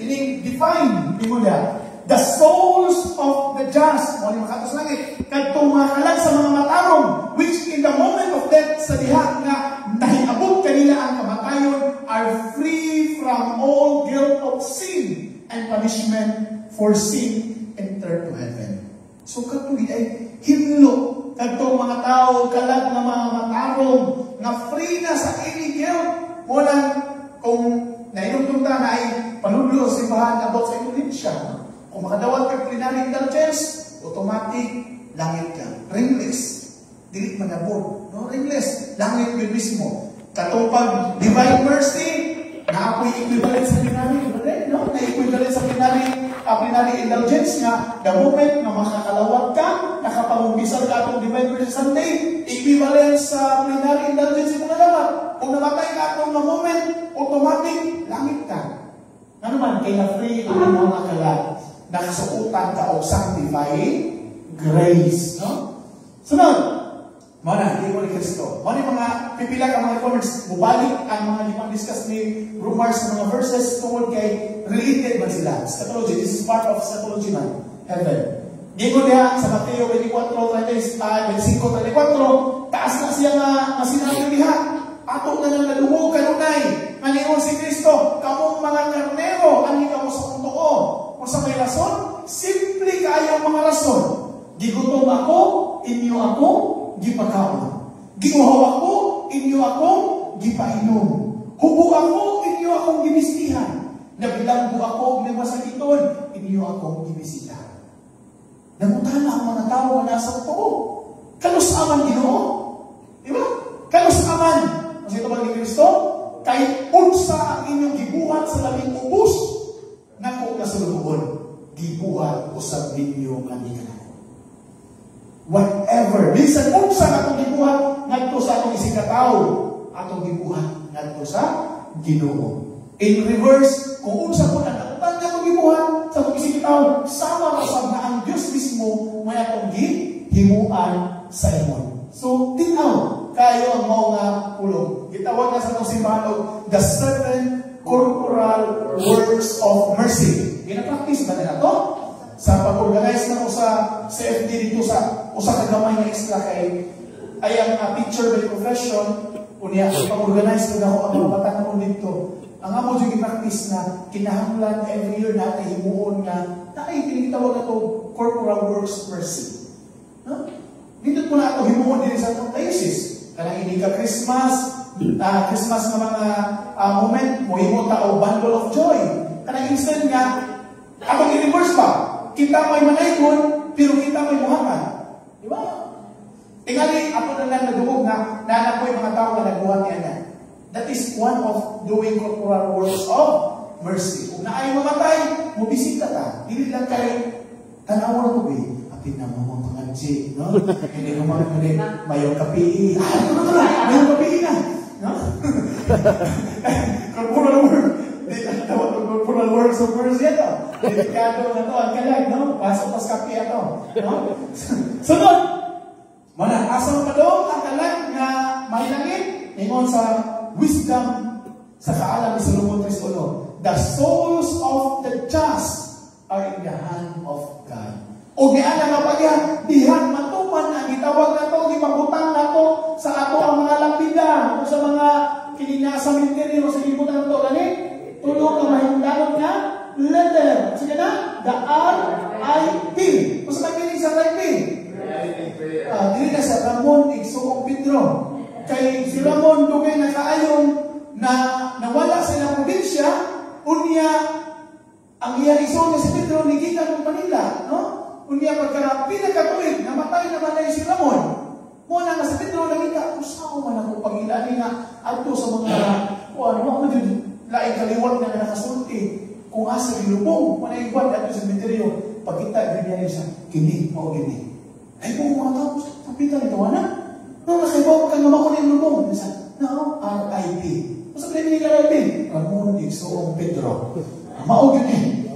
Meaning, define, hindi mo na. The souls of the just, mo ni makatos langit, kadtong mga kalag sa mga matarong, which in the moment of death sa diha nga nahiabot kanila ang kamatayon, are free from all guilt of sin and punishment for sin, enter to heaven. So katuloy ay hinlo kadtong mga tao kalag na mga matarong na free na sa any guilt. Muna kung nainumdum na ay panudlo sa simbahan abot sa indulensya. Kung makadawat ka plenary indulgence, automatic langit ka. Ringless. Dili manabot. No? Ringless. Langit yun mismo. Katong pag divine mercy, naapoy equivalent sa plenary. No? Na-equivalent sa plenary indulgence nga, the moment na makakalawat ka, nakapamumpisal ka atong divine mercy Sunday, equivalent sa plenary indulgence mo na naman. Kung namatay ka atong na moment, automatic langit ka. Ano man, kaya free ang mga kalat. Nakasuutan ka o sanctifying grace. No? Sunod, mana, hindi mo ni Kristo. Mana yung mga pipila ka mga comments, mubalik ang mga limang discuss ni rumors sa mga verses tungkol kay related man sila. Eschatology, this is part of eschatology man. Heaven. Hindi mo niya sa Mateo 24:25, taas na siya nga sinabi niya. Ato na nang nadungog kanunay. Maniwang si Kristo, kamong mga karnero, ani kamo sa punto. Kung sa may rason, simple kayo mga rason. Gigutom ako, inyo ako, gipakaon. Giuhaw ako, inyo akong gipainom. Hubog ako, inyo akong gibisihan. Nabilanggo ako, nagmasakiton, inyo akong gibisihan. Namutana ang mga tao na nasa tao. Kalusaman Ginoo. Diba? Kalusaman. Kasi ito ba ni Kristo? Kahit unsa ang inyong gibuhat sa labing ubos, nako na sa lubuon, gibuhat usab ninyo kanina. Whatever. Bisan unsa atong gibuhat ngadto sa atong isig katao, atong gibuhat ngadto sa Ginoo. In reverse, kung unsa po ang atong gibuhat sa atong isig katao, sama usab na ang Dios mismo may atong gihimuan sa imong. So, tinaw kayo ang mga pulong. Gitawag na sa itong simbahan the seven corporal works of mercy. Ginapractice ba nila ito? Sa pag-organize na ko sa CFD dito sa usa ka gamay na extra kay ayang picture by profession unya pag-organize ko na ako ang mga bata na dito. Ang amo yung i-practice na kinahanglan every year natin himuon nga na ay tinitawag na ito corporal works of mercy. No? Dito po na ito himuon din sa itong diocese. Kanang hindi ka Christmas na mga moment, mohimo tao bundle of joy. Kanang instant nga, atong i-reverse pa, kita may manaykon, pero kita may muhammad. Di ba? Tingali, ako na lang nadugog na naanapoy mga tao na nagbuhat niya na. That is one of doing corporal works of mercy. Kung naay mamatay, mubisita ka. Hindi lang kayo, tanawa ko ba? Apin na mo mga pangadji, no? Hindi mo mga mayong kapi. Ito na, mayong kapi na. No? Corporal works of mercy ito. Delikado na ito, ang kalag, no? Pasok pas kapi ito. No? Sunod! Mana, asal pa doon ang kalag na may langit, ingon sa wisdom sa kaalam ni Solomon 3:1. The souls of the just are in the hand of God. O niala nga pa yan, dihan matuman ang itawag na ito, ipagutang na ito sa ato ang mga lapida, o sa mga kininasa minteryo, sa libutan na ito, gani, tulong na mahindanon na letter. Sige na, the R-I-P. O sa nakinig sa R-I-P? Dili na sa Ramon, Igsoong Pedro. Kay si Ramon, dugay na kaayon na nawala sa ilang probinsya, unya, ang iya isong si Pedro, nikita ng Manila, no? Unya pagka pinakatuwid, namatay naman na si Ramon. Muna nga sa Pedro, nakita, usaw man ako pag-ilani nga ato sa mga, ano ako din, laing kaliwat na nakasulti. Kung asa ginubong, muna iwan ato sa Pedro, pagkita, ganyan siya, kini, o gini. Ay po mga tao, kapitan ito, anak. No, nakaibaw ka naman ko na yung lubong. No, R.I.P. Masa pala yung R.I.P. Ramon, Igsoong Pedro. Maog yun eh.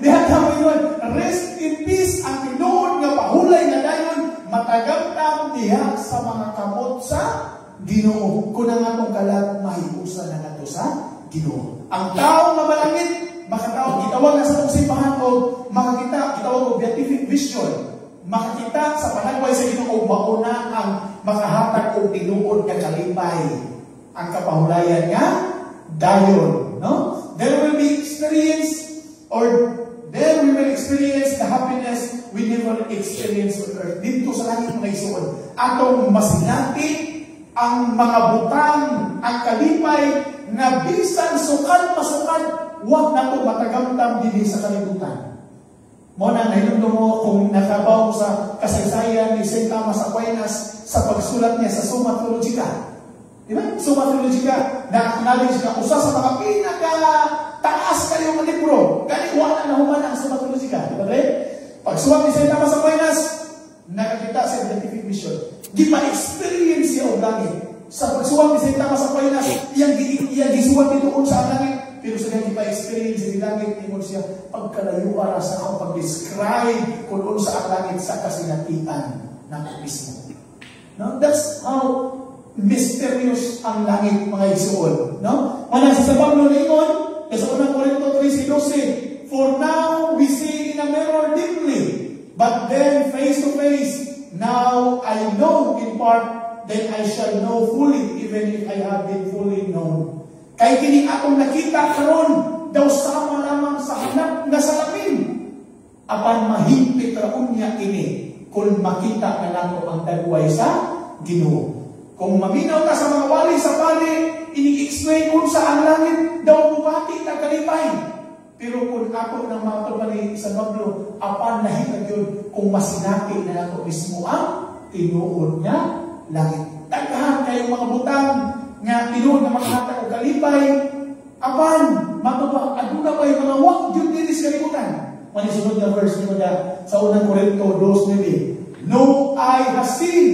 Diyan tama yun. Rest in peace ang tinuod nga pahulay na dayon matagaptang diha sa mga kamot sa Ginoo. Kung nga itong kalat, mahiusa na nga ito sa Ginoo. Ang tao nga malangit, makatawag, gitawag na sa simbahan o makakita, gitawag o beatific vision. Makakita sa panagway sa Ginoo mauna ang makahatag o tinuod nga kalipay. Ang kapahulayan nga dayon, no? There will be experience or there we will experience the happiness we never experienced on earth. Dito sa langit mga isuon, atong masinati ang mga butang, ang kalipay na bisan sukan pasukan, wag nato matagamtam dinhi sa kalibutan. Mo na nahinundo mo kung nakabaw sa kasaysayan ni St. Thomas Aquinas sa pagsulat niya sa Summa Theologica. Di ba? Summa Theologica, na-acknowledge na usa sa mga pinaka-taas kayo mga libro. Kaniwala na human ang Summa Theologica. Di ba? Pagsulat ni St. Thomas Aquinas, nakakita sa beatific vision. Di pa-experience siya o langit. Sa pagsulat ni St. Thomas Aquinas, iyang gisuwat dito sa langit. Pero sa kanya pa-experience sa langit, ingon siya, pagkalayo ara sa akong pag-describe kung sa ang langit sa kasinatian ng mismo. No? That's how mysterious ang langit, mga isuon. No? Manang sa Pablo na ingon, sa unang Korinto 3:12, for now we see in a mirror dimly, but then face to face. Now I know in part, then I shall know fully, even if I have been fully known. Kay kini akong nakita karon daw sama lamang sa hanap nga salamin. Apan mahimpit ra unya ini kung makita na nato ang dagway sa Ginoo. Kung maminaw ta sa mga wali sa pali, ini-explain kung sa ang langit daw bupati na kalipay. Pero kung ako nang matubali sa Pablo, apan nahitag yun kung masinati na nato mismo ang tinuod niya langit. Daghan kayong mga butang nga tinuod na makahatag o kalipay, apan matubang aduna pa yung mga wak yun din sa kalibutan. Manisunod na verse nyo na sa unang Korinto 2:9. No eye has seen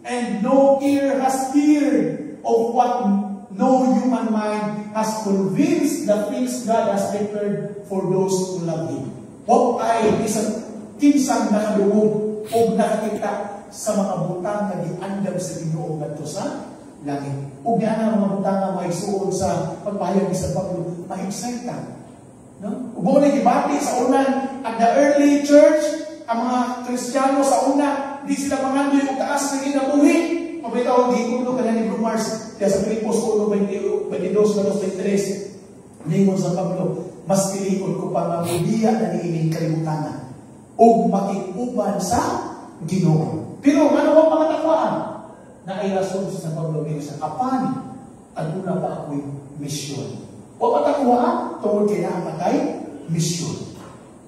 and no ear has heard of what no human mind has convinced the things God has prepared for those who love Him. What ay isang kinsang nakadungog o nakakita sa mga butang na giandam sa Ginoo ngadto sa langit. Ug nga ang mga butang nga maigsuon sa pagpahayag sa Pablo, ma-excite ka. No? Ug mo gibati sa unan at the early church, ang mga Kristiyano sa una, di sila mangandoy og taas nga kinabuhi. Mabitaw di uno kanang ni Mars, kaya sa Filipos 1:22-23, ningon sa Pablo, mas pilikod ko pa mamudiya na niining kalibutan ug makikuban sa Ginoo. Pero ano ang mga takwaan? Na ay rason sa Pablo sa apan aduna pa ako'y misyon. O patakuha tungkol kaya ang patay misyon.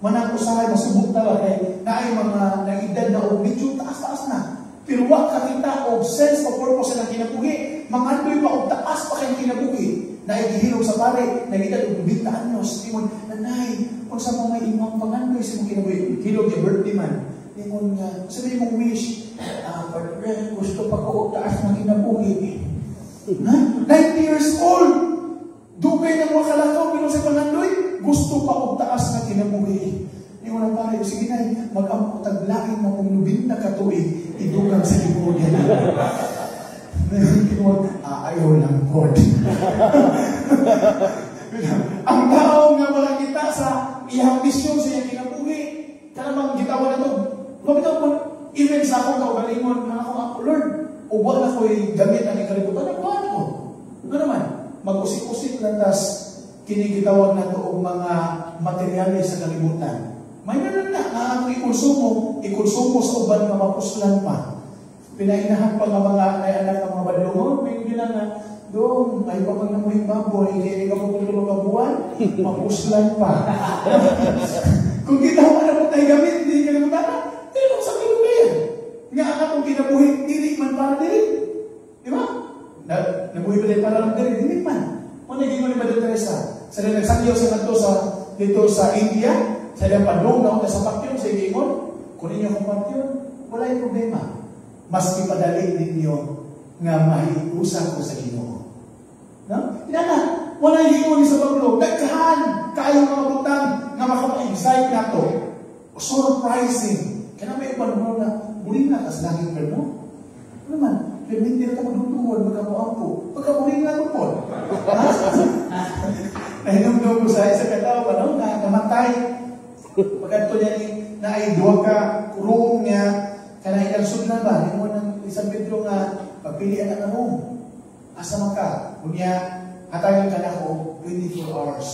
Manang usahay masubok na kay na ay mga nangidad na o medyo taas-taas na. Pero wag kakita o sense of purpose na kinabuhi. Mangandoy pa o taas pa kayong kinabuhi. Na ay gihilog sa pare, nangidad o 20 anyos. Ingon, nanay, kung sa mga imong pangandoy sa mga kinabuhi, hilog yung birthday man. Ingon nga, sabi mong wish, gusto pa ko taas ng kinabuhi. 90 years old! Dugay ng mga kalakaw, pero sa pangandoy, gusto pa ko taas ng kinabuhi. Ingon ang pare, sige na, mag-amutaglain mo kung 90 katuig, idugang sa kinabuhi. Ayaw lang God. Ang tao nga makakita sa iyang misyon sa iyang kinabuhi, kalamang gitawan na ito. Mabitaw po, even sa akong kaugalingon, ako, Lord, uwa na ko'y gamit ang ikalibutan, nagpaan ko. Ano naman? Mag-usik-usik lang tas kinigitawag na ito ang mga materyales sa kalibutan. May naman na, ang ikonsumo sa uban na mapuslan pa. Pinainahan pa nga mga anak ng mga badungon, may bilang na, doon, ay pa pag namuhing baboy, hindi ka po tulong ka buwan, mapuslan pa. Kung gitawa na po tayo gamit, hindi ka naman tata, pero sa kalibutan yan. Nga ang akong kinabuhi, dili man para dili. Di ba? Nabuhi ba din para lang dili? Dili man. Kung naging mo ni Madre Teresa, sa rin nagsangyaw sa nato dito sa India, sa rin padong na sa patyon, sa Ingon, kung ninyo akong patyon, wala yung problema. Maski padali ninyo nga mahiusan ko sa Ginoo. No? Inana, wala yung ni sa Pablo, nagkahan kayo mga butang nga makapa-excite na to. Surprising. Kaya may panahon na, muli na kas langit ka, no? Ano man, pero hindi na ito magdutuwan, magkamuampo. Pagkamuling na ito po. nahinumdum ko sa isa katao pa, no? Na namatay. Pagkanto niya ni, na ay duwa ka, room niya, kanay nagsud na ba? Hindi mo ng isang Pedro nga, pagpilian na room. Asa man ka? Kunya, hatayon ka na ko 24 hours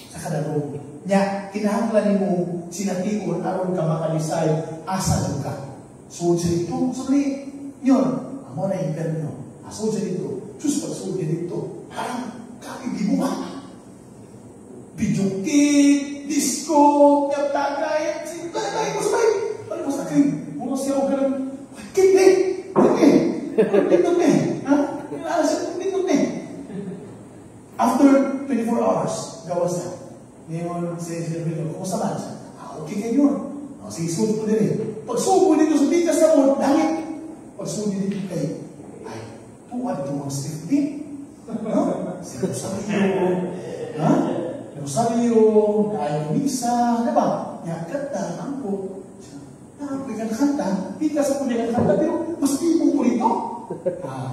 sa kada room. Nya, kinahanglan ni mo sinatigon aron ka makalisay asa lang ka. So, dito, sorry, yun. Amo na interno. Aso dito. Diyos, pag-sud dito. Parang, kakigibuha. Video cake, disco, tagay, tagay mo sabay. Ano mo sa akin? Muna siya ako ganun. Bakit eh? Dito eh. Ha? Dito eh. After 24 hours, gawas na. Ngayon, si Silvino, kumusta man siya? Okay kayo yun. Sige, sulit ko din eh. Pag subo dito sa bigas na mo, langit. Pag subo dito kayo, ay, tuwad ito mga Steve. Si Rosario, ha? Rosario, ayaw misa, na ba? Yakat na, angko. Nakapay ka na kanta, hindi ka sa puli ka na kanta, pero mas tipong po rito.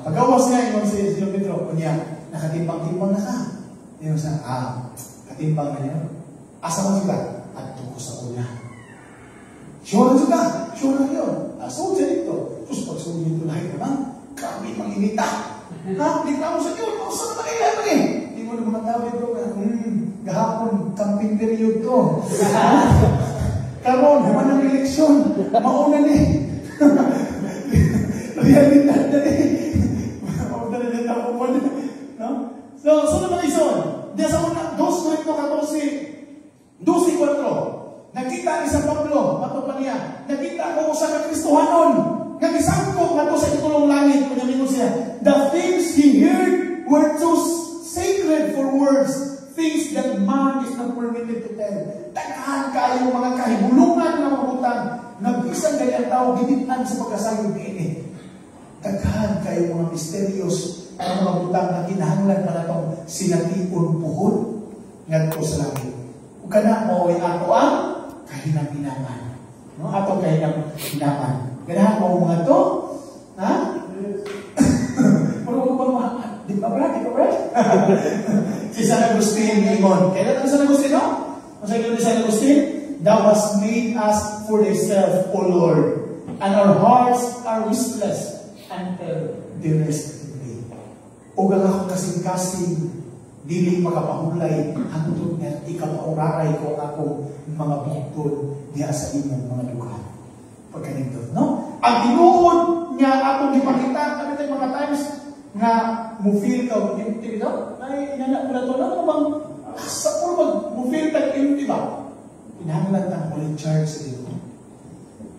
Pagawas nga yun si Pedro, kunya, nakatimbang-timbang na ka. Yun sa, katimbang na yun. Asa mo sila? At ko sa una. Sure na juga, sure na yun. So, dyan ito. Tapos pag sulit ito lahat naman, kami manginita. Di ka mo sa yun, saan na kayo naman eh? Hindi mo naman matawid bro, gahapon, camping period to. Karon, naman ang eleksyon. Mauna ni. Realidad na ni. Mauna na ako po na. So, saan naman ison? Diyan sa una, 2:14. Nakita ni San Pablo, matupan niya. Nakita ko sa Kristohanon. Nagisangkot na to sa itulong langit. Kunyamino siya. The things he heard were too sacred for words. Things that man is not permitted to tell. Takahan kayo mga kahibulungan na mabutang. Nagbisan kayo ang tao, gibitan sa pagkasayod ini. Takahan kayo mga misterios ang mga butang na kinahanglan pa na itong sinatiun puhon ngadto sa langit. Kung ka na mo ay ato ang kahinang-hinaman. No? Ato kahinang-hinaman. Ganahan mo mga to? Ha? Puro ba mga? Di ba brad? Si San Agustin, Imon. Kailan ang San Agustin, no? Ang sabi ni San Agustin, Thou hast made us for thyself, O Lord, and our hearts are restless until the rest of the day. Ugang ako kasing-kasing, dili makapahulay, hangtod nga ikapauraray ko ang akong mga bukod diya sa imong mga duha. Pagkanindot, no? Ang tinuod nga akong ipakita, kami tayo mga times, nga mo-feel ka, empty ba? Ay, inanak ko na ito, ano bang, sa puro mo-feel ka, empty ba? Pinahanglan ang ulit charge sa dito.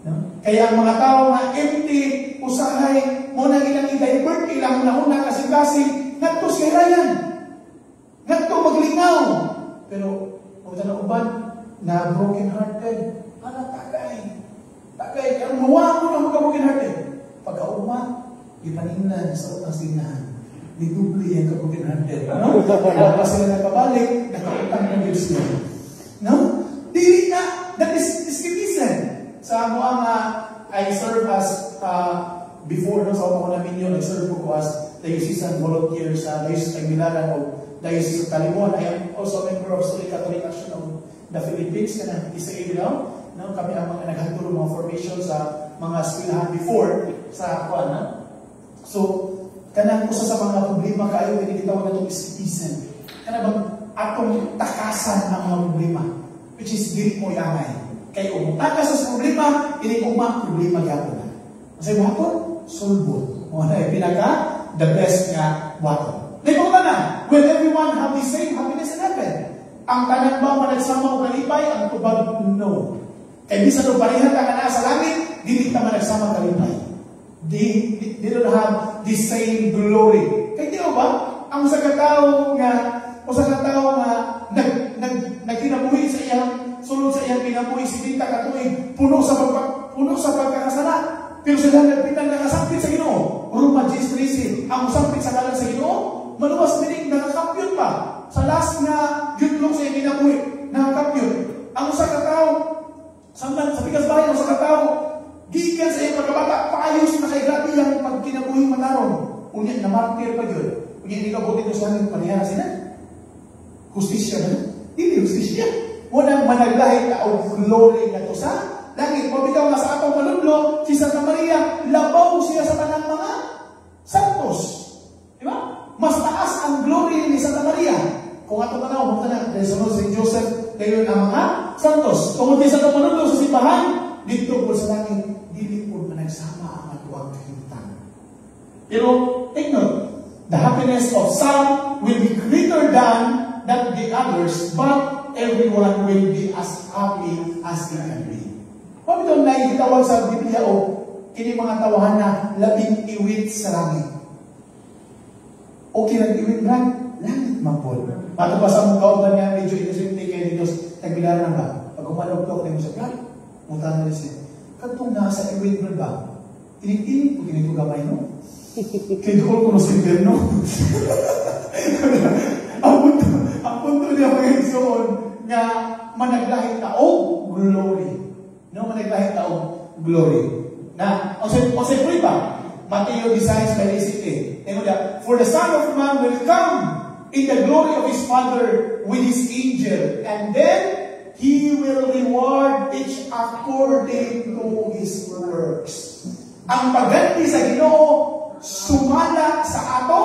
No? Kaya ang mga tao na empty, usahay, muna ilang i-divert, ilang una kasi nagto si Ryan. Nagto maglingaw. Pero, kung na uban, na broken hearted, tagay. Kaya mawa mo na magka-broken hearted. Pagka-uma, ipaningnan sa utang sinahan. Didubli ang ka-broken hearted. No? Kaya pa sila nakabalik, nakautang ng Diyos niya. No? Dili na, that is escapism. Sa mga I serve as before, no, sa ako namin yun, I serve ko as diocesan volunteer sa Diocese ng Milaran o Diocese of Talibuan. I am also a member of Solid Catholic Action of the Philippines. Kana isa ilaw, no, kami ang mga naghatulong mga formation sa mga eskwelahan before sa kuan, no? So, kanang usa sa mga problema kayo tinitawag na itong escapism. Kana bang atong takasan ang mga problema, which is dili mo yamay. Kaya umutaka sa problema, ini problema gyapon na. Kasi buhaton, sulbon. Mo na pinaka the best nga buhaton. Dito na, will everyone have the same happiness in heaven? Ang tanan ba managsama o kalipay? Ang tubag, no. Kaya bisa doon pareha ka na sa langit, dili ka managsama kalipay. They don't have the same glory. Kaya di ba? Ang sa katao nga, o sa katao nga, nagkinabuhi sa iyang sulod sa iyang kinabuhi si Tita katuig puno sa pagkakasala. Pero sila nagpitan na kasampit sa Ginoo. Roma 10:13, ang sampit sa kalan sa Ginoo, maluwas mining nakakampyot pa. Sa last nga yutlong sa iyang kinabuhi, nakakampyot. Ang sa katao, sa bigas bayan, sa katao, gikan sa iyang pagkabata, paayos na kay grabe ang pagkinabuhi mataron. Unyat na martir pa yun. Unyat hindi ka buti ko sa langit, panihan sila. Hustisya na? Hindi hustisya. Munang managlahi ka o glory na to sa langit. Kung ikaw nga sa atong manudlo, si Santa Maria, labaw siya sa tanang mga santos. Diba? Mas taas ang glory ni Santa Maria. Kung ato tanaw, kung tanaw, dahil sunod si Joseph, kayo ang mga santos. Kung hindi sa atong manudlo sa simbahan, dito po sa langit, dili po na nagsama ang matuwag kahintan. Pero, take note, the happiness of some will be greater than the others, but everyone will be as happy as they can be. Kung ito na itawag sa Biblia o kini mga tawahan na labing iwit sa langit. O kinag-iwit lang, langit mapol. Pato pa sa mga kauban niya, medyo inusunti kayo dito, nagbilaran ba? Pag umalog-tok na yung sa plan, punta na siya. Katong nasa iwit mo ba? Inig-inig po kinito gamay, no? Kinito ko sa inverno. Ang punto niya mga Igsoon nga managlahi taong glory. No, managlahi taong glory. Na, o sa ba? Mateo 16:20. For the Son of Man will come in the glory of His Father with His angel, and then He will reward each according to his works. Ang pagganti sa Ginoo sumala sa ato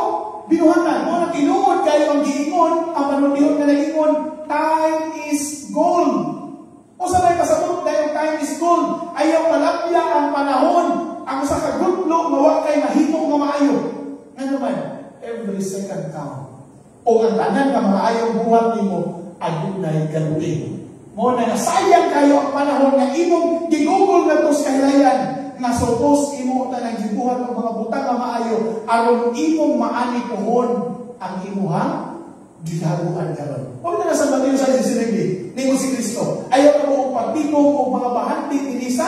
binuhatan. Mo na tinuod kayo ang giingon, ang panunihon nga nagingon, time is gold. O sa may pasabot dahil time is gold, ayaw palapya ang panahon, ang sa kagutlo, mawa kay mahimo nga maayo. Nga naman, every second count. O ang tanan nga maayo buhat nimo, adunay ganti. Mo na nasayang kayo ang panahon nga imong gigugol na to sa kahilayan, nga supos imo tanang gibuhat ang mga butang nga maayo aron imong maani pohon ang imuhang gihaguan karon. Huwag na sa Mateo 16:19 nimo si Kristo. Ayaw ka mo pagtibok o mga bahanti dinhi sa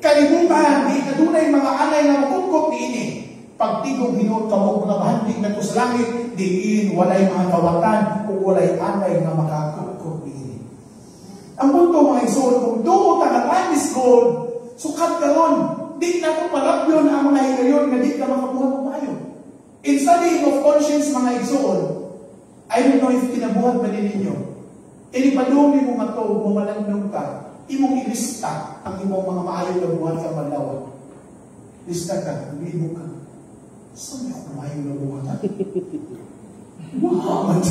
kalibutan, di kadunay mga anay nga makukop niini. Pagtigong hinuot ka mo mga bahanti ngadto sa langit, diin walay mga kawatan o walay anay nga makakukop niini. Ang punto mga Igsoon, kung doon ka ng time is gold, sukat ka ron. Di na ito palabyon ang mga higayon na di ka makabuhat mo mayo. In studying of conscience, mga Igsoon, I don't know if kinabuhat ba din ninyo. Inipadong mo nga ito, bumalandong ka, imong ilista ang imong mga maayong na buhat sa malawat. Lista ka, umiibog ka. Saan ako maayong na buhat? Wow!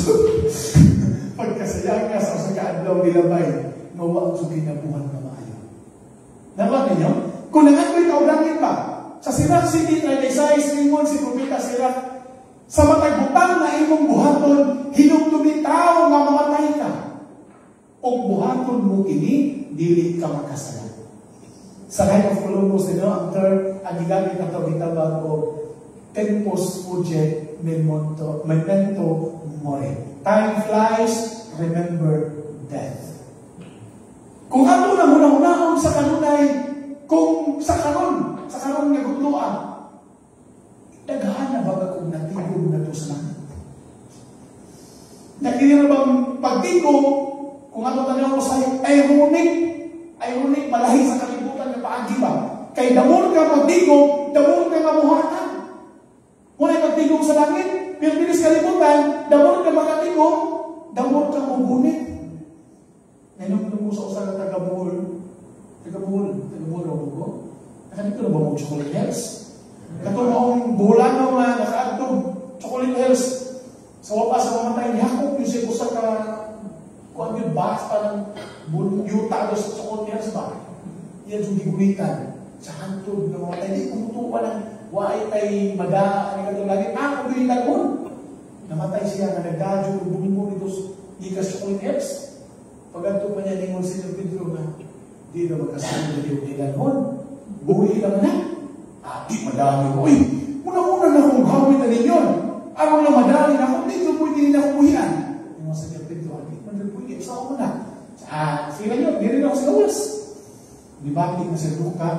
Pagkasayang ka sa kaadlaw nilabay, mawa ang kinabuhat na maayo. Nabat ninyo? Kung nangangoy kaulangin ba, sa Sirach City 36, lingon si Propeta Sirach, sa matag-butang na imong buhaton, hinugdumitaw nga mamatay ka. O buhaton mo kini, dili ka makasalat. Sa Life of Columbus, ang term, ang gigamit na ito, gitabag o tempus fugit memento mori. Time flies, remember death. Kung ato na muna-unahon sa kanunay, kung sa kanon nga gutluan, daghan na baga kung natigong na ito sa langit. Nakilira bang pagtigong, kung ato tanaw ko sa ironic, malahi sa kalibutan ng paagi ba? Kay damon ka pagtigong, damon ka mamuhatan. Muna pagtigong sa langit, pilis kalibutan, damon ka makatigong, damon ka magunit. Ngayon mo sa usaha taga-buhol ako ko. Nakanito na ba mong chocolate hills? Katong akong bulan na nga nakaagtong chocolate hills. Sa wapas sa mamatay, nihakot yung siya sa kuhan yung box parang yuta doon sa chocolate hills ba? Yan yung gigulitan. Sa hantod na mamatay, di kumutuwa lang. Waay tay mada, ano katong lagi, kagulitan mo. Namatay siya, na nagdadyo, bumimong ito ikas chocolate hills. Pagkanto pa niya ningon si Pedro na di na magkasunod na yung nilanhon. Buhay lang na. Di madami ko. Uy, muna-muna na akong gawin na ninyo. Araw na madami na akong dito pwede nila akong buhian. Yung sa niya Pedro, di man pwede. Sa ako na. Sila nyo, di rin ako sa gawas. Libating na sa Luka.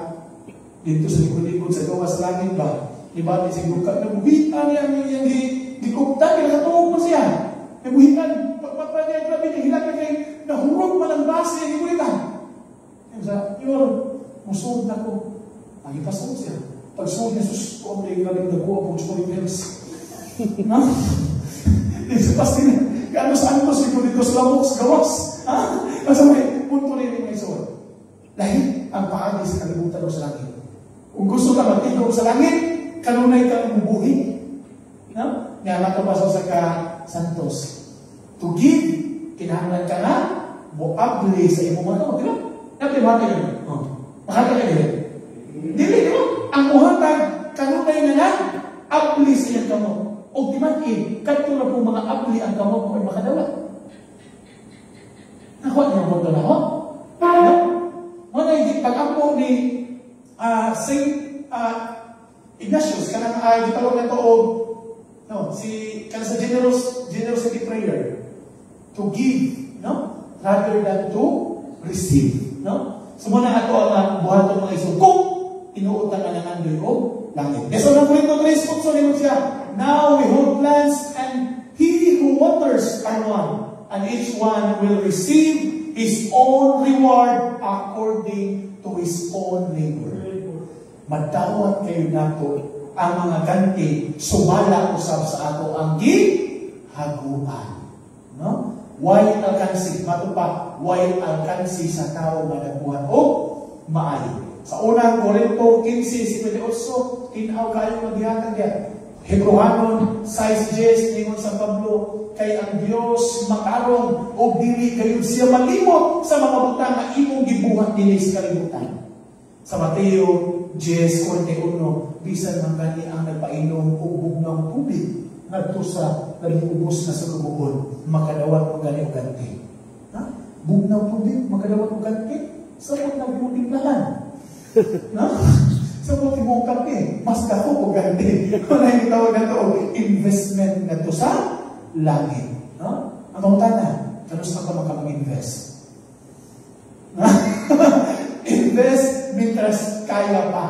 Dito sa likod-likod sa gawas langit ba? Libating sa Luka. Nabuhitan niya yung dikuptan. Kinakatungog mo siya. Nabuhitan. Pagpapad niya, grabe niya. Hilagan niya. Nahurog man ang base niya. Gikulitan. Yun, musuod na ko. Magipasod siya. Pag-suod niya, sus, kung may galing na kuha kung chocolate hills. No? Isa pa sila. Kaya santos, dito sa lamok, sa gawas. Ha? Kasi may punto rin yung iso. Lahi ang paagi sa kalibutan o sa langit. Kung gusto ka mag-ikaw sa langit, kanunay ka ang bubuhin. No? Nga matapasok sa ka-santos. To give, kinahanglan ka na, buabli sa imong mga tao. Diba? Dapat mata yun. Makata ka nila. Dili, diba? Ang muhatag, kanunay na na, abli sa iyang kamo. O dimakin, kanto na po mga abli ang kamo kung makadala. Nakuha niyo mo ito na ako? Muna yung pag-ampo ni Saint Ignatius, kanang gitawag na ito o kanang sa generosity prayer. To give, no? Rather than to receive. No? So muna ato ang buhaton mga iso. Kung inuutang ka ng andoy o langit. So nang Korinto 3, sponsor niyo siya. Now we hold plans and he who waters are one. And each one will receive his own reward according to his own labor. Madawat kayo nato ang mga ganti sumala usab sa ato ang gihaguan. No? Why alkansi? Mato pa, why alkansi sa tao nga nagbuhat o maayo. Sa unang Korinto 15:18, tinaw kayo maghihatag yan. Hebrohanon 6:10, ningon sa Pablo, kay ang Dios makaron o dili kayo siya malimot sa mga butang na imong gibuhat dinhi sa kalibutan. Sa Mateo 10:41, bisan man kani ang nagpainom og bugnaw tubig ngadto sa nagubos na sa kabugon, makadawat og gani og ganti. Ha? Bugnaw tubig makadawat og ganti sa mga nagbutinglahan. No? Sa mga ibong kape, mas dako og ganti. Kung na tawag na ito, investment na ito sa langit. No? Ang mautana, kanusta ka mag-invest? Invest mitras kaya pa.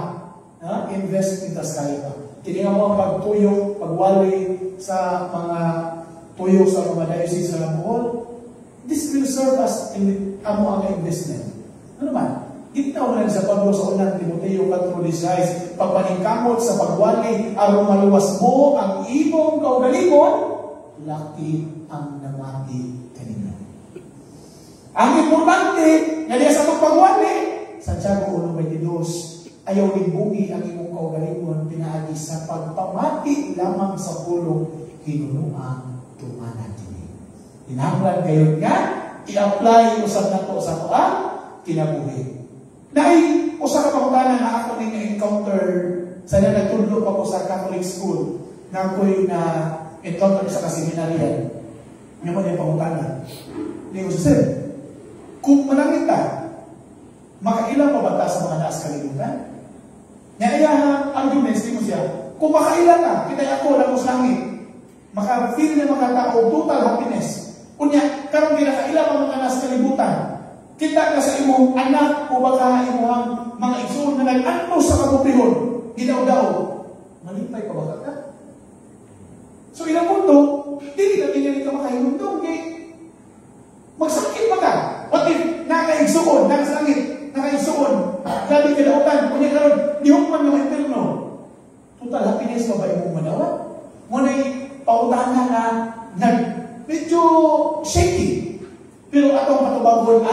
Invest mitras kaya pa. Tiningan mo ang pagtuyo, pagwali sa mga tuyo sa mga diocese sa Bohol. This will serve us in amo ang investment. Ano man? Itaw na sa Pablo sa unang Timoteo 4:16, pagpaningkamot sa pagwali, aron maluwas mo ang imong kaugalingon, laki ang namati kanino. Ang importante, nga diya sa pagwali, Santiago 1:22, ayaw libugi ang imong kaugalingon, pinaagi sa pagpamati lamang sa pulong hinunuang tumanan kini. Hinahanglan kayo nga, i-apply usap na to sa toa, kinabuhi. Dahil, usa ka pangutana na ako din na-encounter sa na nagtudlo pa ko sa Catholic school na ako'y na-encounter sa kaseminaryan. Ngayon mo yung pangutana. Hindi ko sasir, kung manangit ka, makailan pa ba ta sa mga naas kalibutan? Naiyahan arguments, hindi mo siya, kung makailan ka, kita ako lang sa langit, maka-feel na mga tao, total happiness. Kunya, karong kinakailan pa mga naas kalibutan, kita ka sa imong anak o baka imong mga igsoon na nag-anto sa kabutihon, gidaw-daw, malipay pa ba ka? So ilang punto, hindi na tingnan ka makahintong, magsakit pa ka. What if naka-igsoon, naka-sangit, naka-igsoon, gabi kadautan, kunya karon, dihuman ng interno. Total happiness pa ba imong manawa? Muna'y pautana na medyo shaky. Pero atong patubagon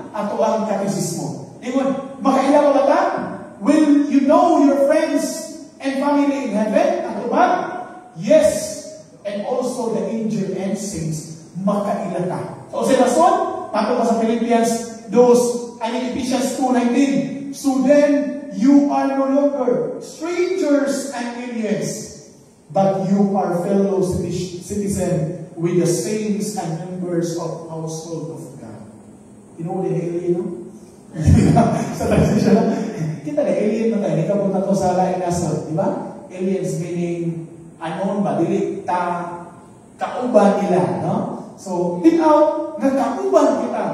ato ang katisismo. Ingon, makailan ba ta? Will you know your friends and family in heaven? Ato ba? Yes. And also the angel and saints, makailan ka. So, sa rason, pato pa sa Philippians, Ephesians 2:19. So then, you are no longer strangers and aliens, but you are fellow citizens with the saints and members of household of God. You know the alien, no? Sa transition, kita na alien na tayo. Hindi ka punta ko sa laing nasa, di ba? Aliens meaning, anon ba? Dili, kauban nila, no? So, tinaw, nagkauban kita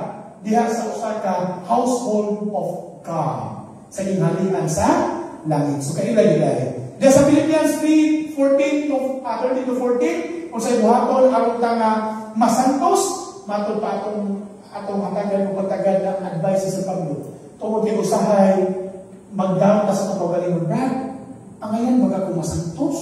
diha sa usaka household of God. Sa inghalian sa langit. So, kailay nila. Diya sa Philippians 3:13 to 14, kung sa buhaton, aron ta nga masantos, matod pa atong hatagan o pagtagad ng advice sa Pablo. Tungod kay usahay, magdaon ta sa kapagalingon. Brad, ang ngayon baga kung masantos,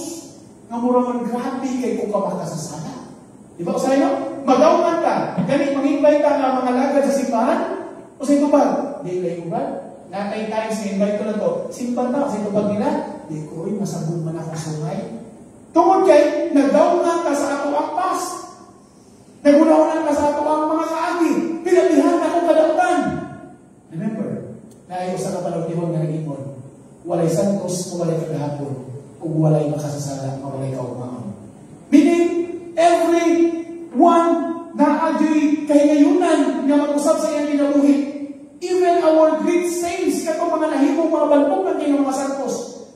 nga mura man grabe kay kung kamata sa sala. Di ba usahay no? Magawan ka. Ganit, mag-invite ka nga mga lagad sa simbahan. O sa itubag. Di kayo ba? Nakay tayo sa invite ko na to. Simbahan na, sa itubag nila. Di ko, masabong man akong sungay. Tungod kay, nagawan ka sa ato ang pas. Nagunawan ka sa ato ang mga kaagi. Pinabihan na akong kadautan. Remember, na ayaw sa kapalagdiwag na nag-imon. Walay santos, walay kagahapon. Kung walay makasasala, mawalay kaugmaon. Meaning, everyone na ajoy kahingayunan nga mag-usap sa iyang kinabuhi. Even our great saints, katong mga nahimong mga balbukan kayo mga santos,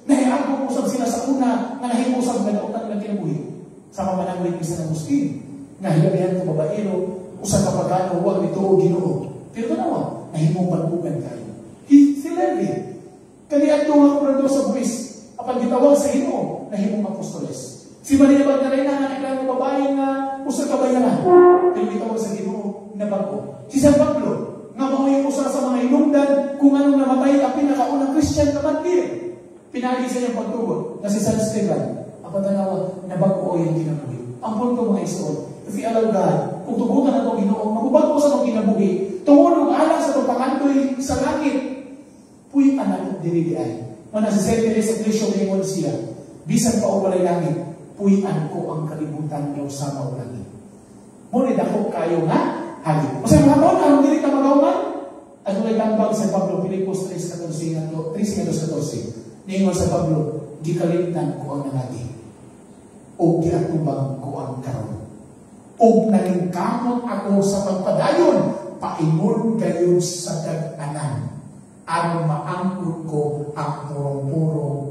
nahiagong usap sila sa una nga nahimong usap nga nautan ng kinabuhi. Sa mamanang isa ng Muslim, nga hilabihan ko babaero, usap kapagano, huwag nito o ginoo. Pero tanawa, nahimong balbukan kayo. Si Levi, kaniadto nga kurado sa buwis, apang gitawag sa Ginoo, nahimong apostoles. Si Maria Magdalena nga naglang babae nga usa ka bayaran, pero gitawag sa Ginoo na bago. Si San Pablo, nga mao yung usa sa mga inungdan kung anong namatay ang pinakaunang Christian na martir. Pinagi sa iyang pagtugon na si San Esteban, ang patanawa na bago yung kinabuhi. Ang punto mga isuot, if you allow God, kung tugutan na itong Ginoo, magubag ko sa itong kinabuhi, tungod alang sa itong pangandoy sa langit, puwing anak diridiay. Mana si Secretary sa Iglesia Limon siya, bisan pa o walay langit, puwian ko ang kalibutan ng sama o langit. Ngunit ako kayo nga, hagi. O sa mga taon, anong dili ka magawan? At ulay tambang sa Pablo, Pilipos 3:14, ningon sa Pablo, gikalimtan ko ang nangati. O giatubang ko ang karon. O nalingkamot ako sa pagpadayon, paingon gayon sa dag-anan. Ang maangkot ko ang purong-purong